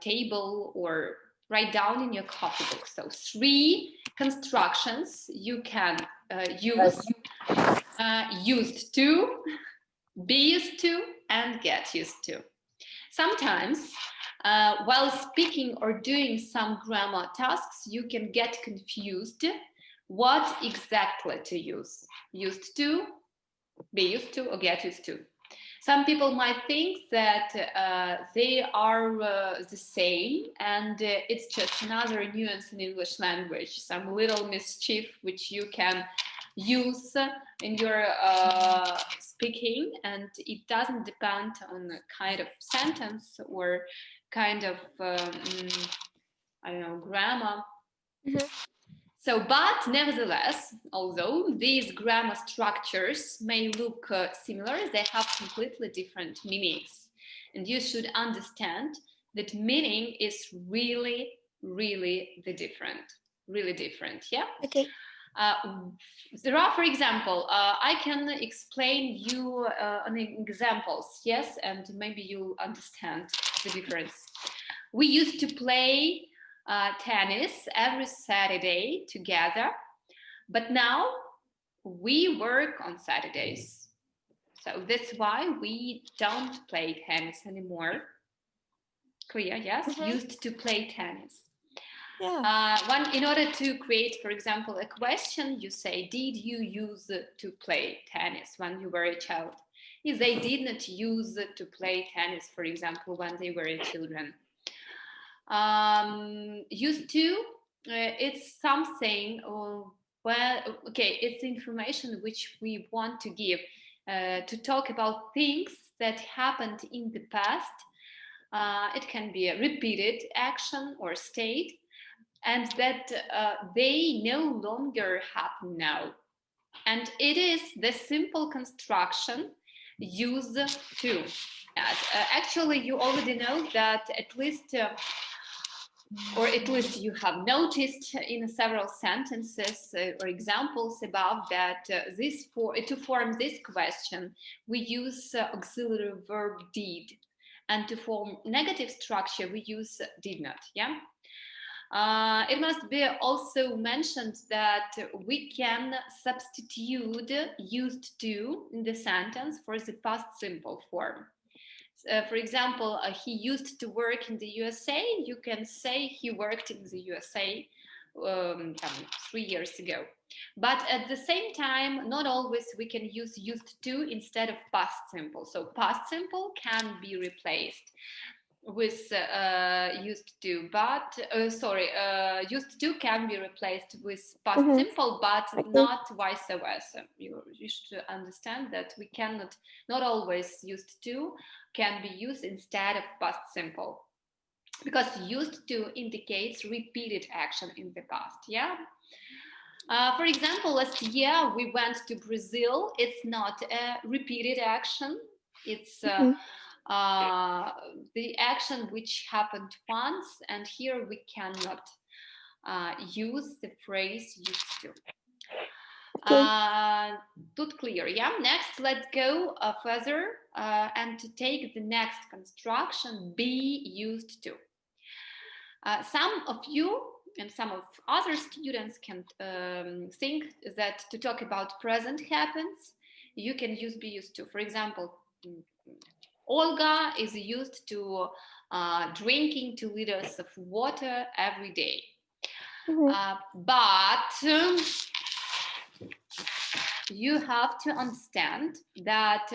table or write down in your copybook. So 3 constructions you can use: used to, be used to, and get used to. Sometimes, while speaking or doing some grammar tasks, you can get confused what exactly to use: used to, be used to, or get used to. Some people might think that they are the same, and it's just another nuance in English language, some little mischief which you can use in your speaking, and it doesn't depend on a kind of sentence or kind of I don't know, grammar. So, but nevertheless, although these grammar structures may look similar, they have completely different meanings. And you should understand that meaning is really, really different, yeah? Okay. There are, for example, I can explain you on examples, yes, and maybe you understand the difference. We used to play tennis every Saturday together, but now we work on Saturdays. So that's why we don't play tennis anymore. Clear, yes? Used to play tennis. Yeah. In order to create, for example, a question, you say, did you use to play tennis when you were a child? If they did not use to play tennis, for example, when they were children. Used to, it's something, it's information which we want to give, to talk about things that happened in the past. It can be a repeated action or state, and that they no longer happen now. And it is the simple construction used to. Actually, you already know that at least you have noticed in several sentences or examples above that to form this question, we use auxiliary verb did. And to form negative structure, we use did not, yeah? It must be also mentioned that we can substitute used to in the sentence for the past simple form. For example, he used to work in the USA. You can say he worked in the USA 3 years ago. But at the same time, not always we can use used to instead of past simple. So past simple can be replaced with used to, but used to can be replaced with past simple, but not vice versa. You should understand that we cannot, not always used to can be used instead of past simple, because used to indicates repeated action in the past, yeah? For example, last year we went to Brazil. It's not a repeated action. It's the action which happened once, and here we cannot use the phrase used to. Tut clear, yeah? Next, let's go further and to take the next construction, be used to. Some of you and some of other students can think that to talk about present happens, you can use be used to. For example, Olga is used to drinking 2 liters of water every day. But you have to understand that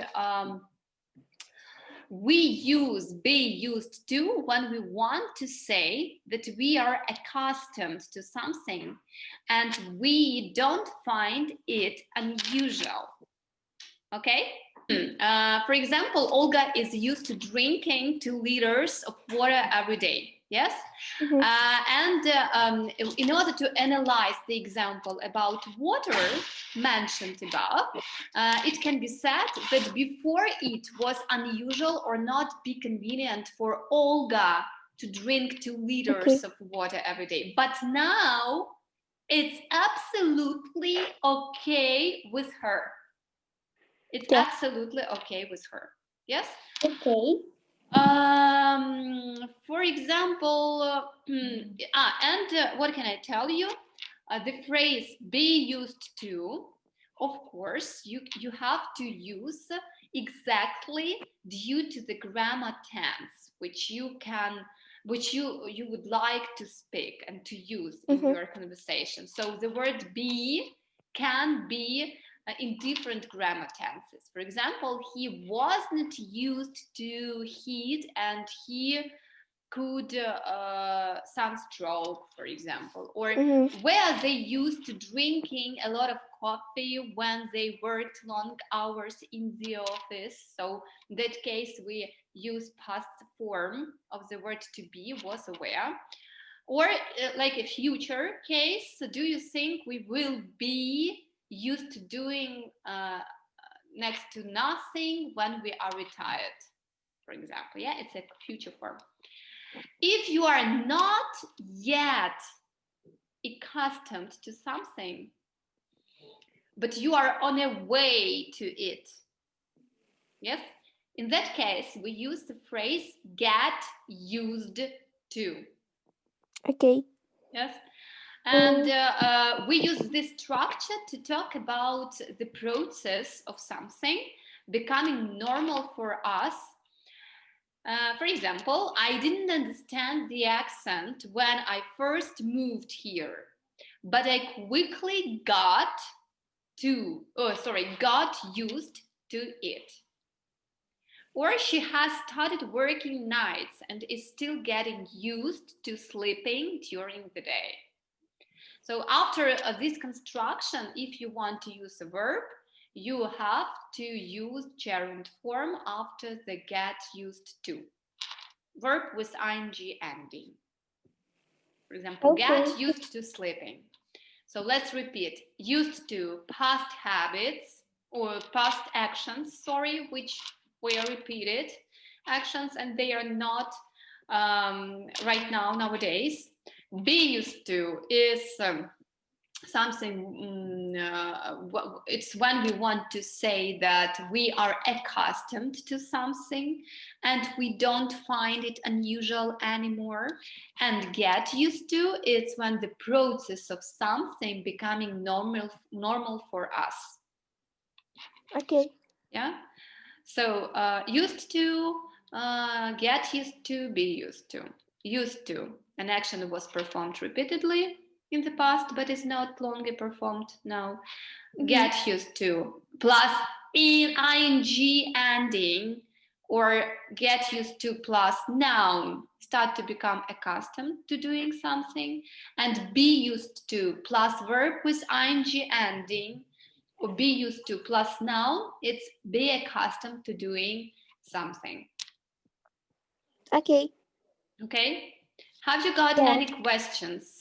we use be used to when we want to say that we are accustomed to something and we don't find it unusual. Okay? For example, Olga is used to drinking 2 liters of water every day. Yes? And in order to analyze the example about water mentioned above, it can be said that before it was unusual or not be convenient for Olga to drink 2 liters of water every day. But now it's absolutely okay with her. It's absolutely okay with her. Yes? Okay. For example, what can I tell you? The phrase be used to, of course, you have to use exactly due to the grammar tense, which you would like to speak and to use in your conversation. So the word be can be in different grammar tenses. For example, he wasn't used to heat and he could sunstroke, for example, or were they used to drinking a lot of coffee when they worked long hours in the office. So in that case, we use past form of the word to be, was aware. Or like a future case, so do you think we will be used to doing next to nothing when we are retired, for example? Yeah, it's a future form. If you are not yet accustomed to something, but you are on a way to it, yes, in that case, we use the phrase get used to. Okay. Yes. And we use this structure to talk about the process of something becoming normal for us. For example, I didn't understand the accent when I first moved here, but I quickly got used to it. Or she has started working nights and is still getting used to sleeping during the day. So after this construction, if you want to use a verb, you have to use gerund form after the get used to. Verb with ing ending. For example, get used to sleeping. So let's repeat. Used to past habits or past actions, which were repeated actions and they are not right now, nowadays. Be used to is something, it's when we want to say that we are accustomed to something and we don't find it unusual anymore. And get used to, it's when the process of something becoming normal for us. Okay. Yeah. So used to, get used to, be used to. Used to, an action was performed repeatedly in the past, but is not longer performed now. Get used to plus ing ending, or get used to plus noun, start to become accustomed to doing something, and be used to plus verb with ing ending, or be used to plus noun, it's be accustomed to doing something. Okay. Okay. Have you got any questions?